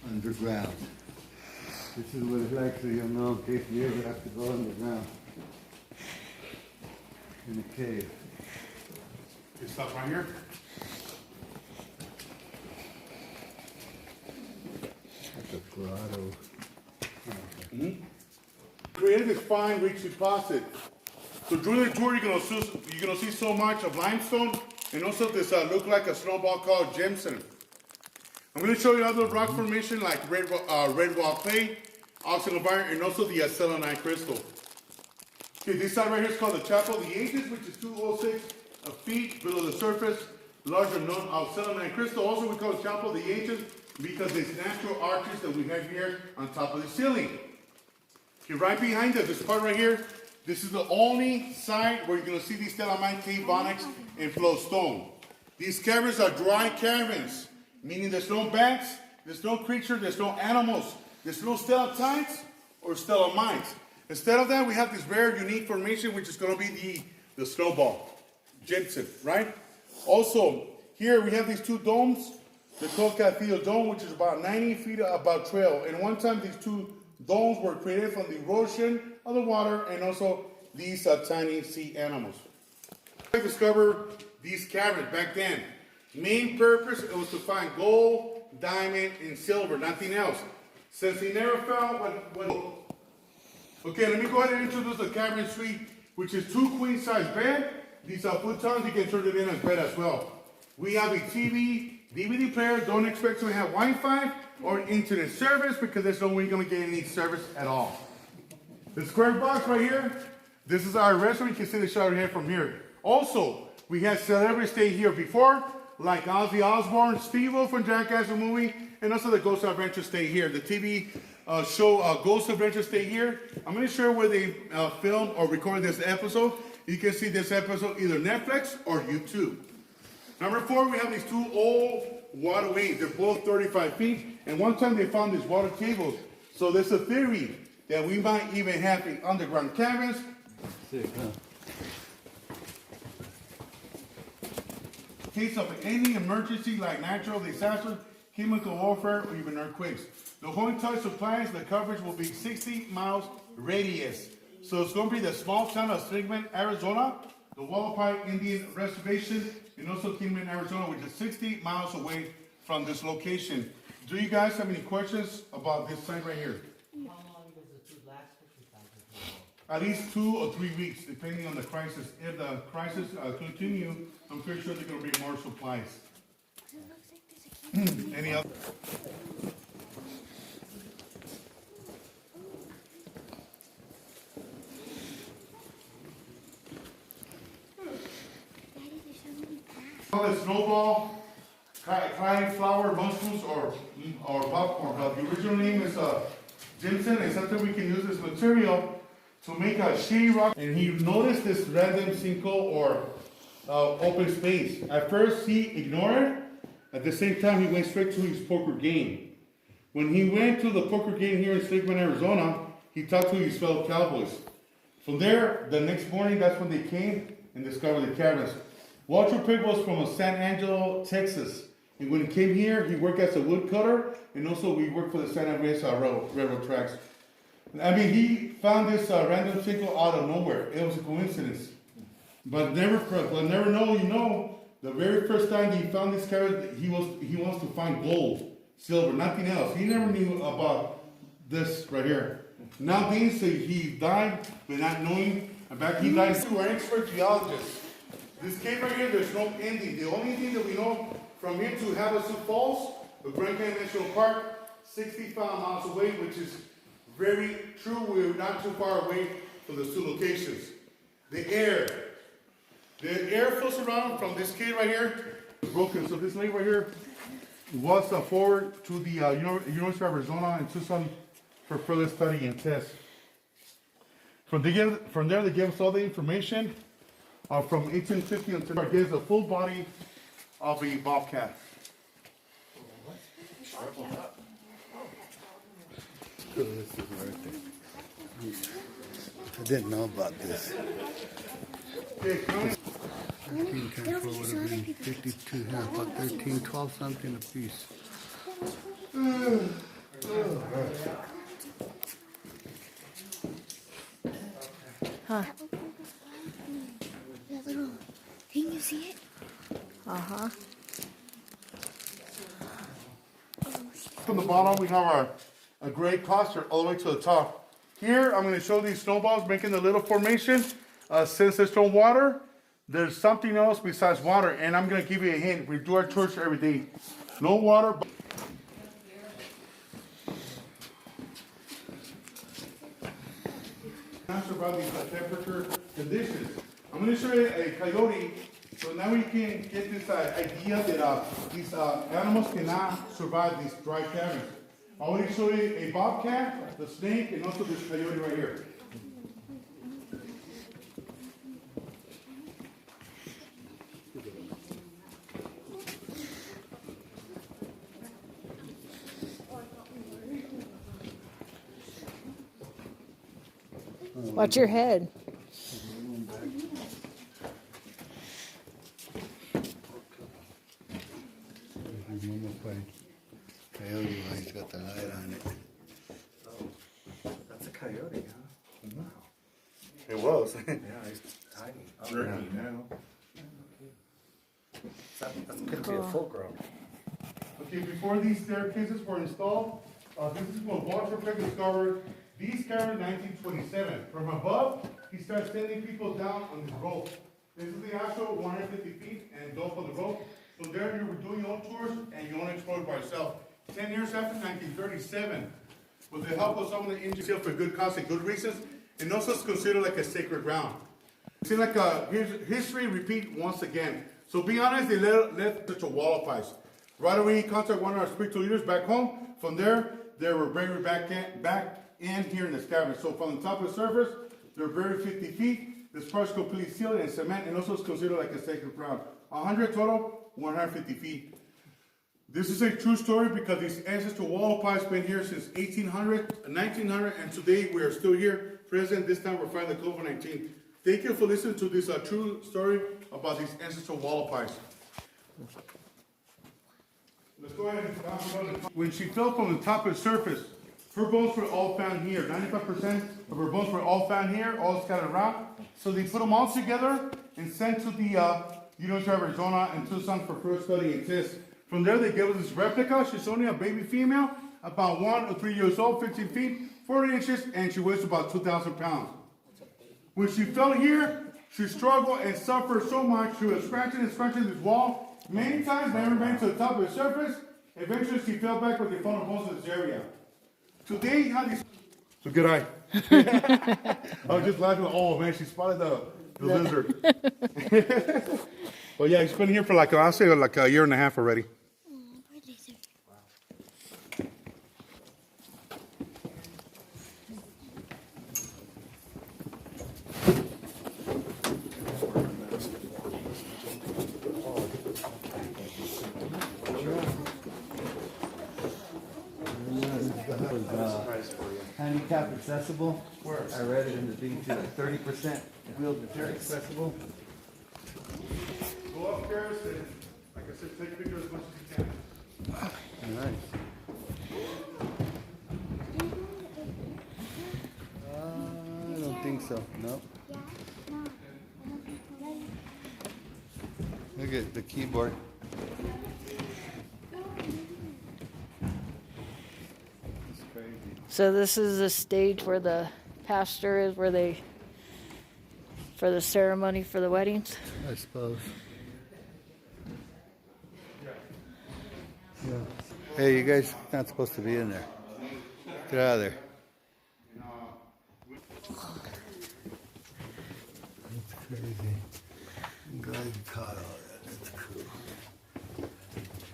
Underground. This is what it's like, so you'll know in case you ever have to go underground. In a cave. You stop right here. It's a grotto. Created this fine, rich deposit. So during the tour, you're gonna see so much of limestone, and also this look like a snowball called Jimson. I'm gonna show you other rock formation like red wall clay, oxide iron, and also the selenite crystal. Okay, this side right here is called the Chapel of the Ages, which is 206 feet below the surface, larger known of selenite crystal. Also, we call it Chapel of the Ages because there's natural arches that we have here on top of the ceiling. Okay, right behind us, this part right here, this is the only side where you're going to see these stalagmite, cave onyx, and flow stone. These caverns are dry caverns, meaning there's no bats, there's no creature, there's no animals, there's no stalactites or stalagmites. Instead of that, we have this rare, unique formation, which is going to be the snowball, Jensen, right? Also, here we have these two domes, the called Cathedral Dome, which is about 90 feet above trail. And one time, these two domes were created from the erosion of the water and also these tiny sea animals. I discovered these caverns back then. Main purpose, it was to find gold, diamond, and silver, nothing else. Since he never found what okay, let me go ahead and introduce the cavern suite, which is 2 queen-size bed. These are futons, you can turn it in as bed as well. We have a TV, DVD player. Don't expect to have Wi-Fi or internet service because there's no way you're going to get any service at all. The square box right here, this is our restaurant. You can see the shot right here from here. Also, we had celebrities stay here before, like Ozzy Osbourne, Steve-O from Jackass the movie, and also the Ghost Adventure stay here. The TV show Ghost Adventure stay here. I'm going to show where they filmed or recorded this episode. You can see this episode either Netflix or YouTube. Number 4, we have these 2 old waterways. They're both 35 feet. And one time they found these water tables. So there's a theory that we might even have the underground caverns. Sick, huh? In case of any emergency like natural disasters, chemical warfare, or even earthquakes. The whole entire supplies, the coverage will be 60 miles radius. So it's going to be the small town of Sigmund, Arizona, the Wallapai Indian Reservation, and also Kingman, Arizona, which is 60 miles away from this location. Do you guys have any questions about this site right here? How long does the food last for 2,000 people? At least 2 or 3 weeks, depending on the crisis. If the crisis continue, I'm pretty sure they're going to bring more supplies. Any other? The snowball, cauliflower, mushrooms, or popcorn. But the original name is Jimson, and something we can use this material to make a shitty rock. And he noticed this random sinkhole or open space. At first, he ignored it. At the same time, he went straight to his poker game. When he went to the poker game here in Sigmund, Arizona, he talked to his fellow cowboys. From there, the next morning, that's when they came and discovered the caverns. Walter Pigg was from San Angelo, Texas. And when he came here, he worked as a woodcutter, and also we worked for the San Andreas railroad tracks. I mean, he found this random sinkhole out of nowhere. It was a coincidence. But never know, the very first time he found this cavern, he wants to find gold, silver, nothing else. He never knew about this right here. Now being said, he died without knowing. In fact, he died to an expert geologist. This cave right here, there's no ending. The only thing that we know from here to Havasu Falls, the Grand Canyon National Park, 65 miles away, which is very true. We're not too far away from the 2 locations. The air flows around from this cave right here. It's broken. So this lake right here was forward to the University of Arizona in Tucson for further study and tests. From there, they gave us all the information. From 1850 until it gives a full body of a bobcat. cool. This is worth it. I didn't know about this. 13 times 4 would have been 52. Yeah, about 13, 12 something a piece. Huh. That little thing, you see it? Uh-huh. From the bottom, we have a gray cluster all the way to the top. Here, I'm going to show these snowballs making the little formation. Since there's no water, there's something else besides water, and I'm going to give you a hint. We do our tours every day. No water. Not about these temperature conditions. I'm going to show you a coyote, so now we can get this idea that these animals cannot survive these dry caverns. I want to show you a bobcat, the snake, and also this coyote right here. Watch your head. Coyote, he's got the light on it. That's a coyote, huh? Wow. It was. Yeah, he's tiny. Oh, yeah. Now. That could be a full grown. Okay, before these staircases were installed, this is what Walter Peck discovered. These caverns in 1927. From above, he started sending people down on this rope. This is the actual 150 feet and go for the rope. So there you were doing your own tours and you only explored by yourself. 10 years after 1937, with the help of some of the engineers for good cause and good reasons, and also it's considered like a sacred ground. It seems like history repeat once again. So be honest, they left such a wall of ice. Right away, he contacted one of our spiritual leaders back home. From there, they were buried back in here in this cavern. So from the top of the surface, they're buried 50 feet. This part is completely sealed in cement, and also it's considered like a sacred ground. 100 total, 150 feet. This is a true story because these ancestral wall of pipes been here since 1900, and today we are still here, present. This time we're fighting the COVID-19. Thank you for listening to this true story about these ancestral wall of pipes. Let's go ahead and talk about it. When she fell from the top of the surface, her bones were all found here. 95% of her bones were all found here, all scattered around. So they put them all together and sent to the University of Arizona and Tucson for further study and tests. From there, they gave us this replica. She's only a baby female, about 1 or 3 years old, 15 feet, 40 inches, and she weighs about 2,000 pounds. When she fell here, she struggled and suffered so much. She was scratching and scratching this wall many times, never made to the top of the surface. Eventually, she fell back, but they found her bones in this area. Today, you have these. So good eye. I was just laughing. Oh man, she spotted the lizard. Well, yeah, he's been here for I'll say like a year and a half already. Handicap accessible. I read it in the thing too. 30% wheelchair accessible. Go upstairs and, like I said, take pictures as much as you can. Nice. I don't think so. No. Look at the keyboard. It's crazy. So this is the stage where the pastor is, where they, for the ceremony for the weddings. I suppose. Yeah. Hey, you guys not supposed to be in there. Get out of there. That's crazy. I'm glad you caught all that. That's cool.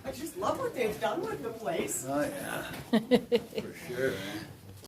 I just love what they've done with the place. Oh yeah. For sure. Man.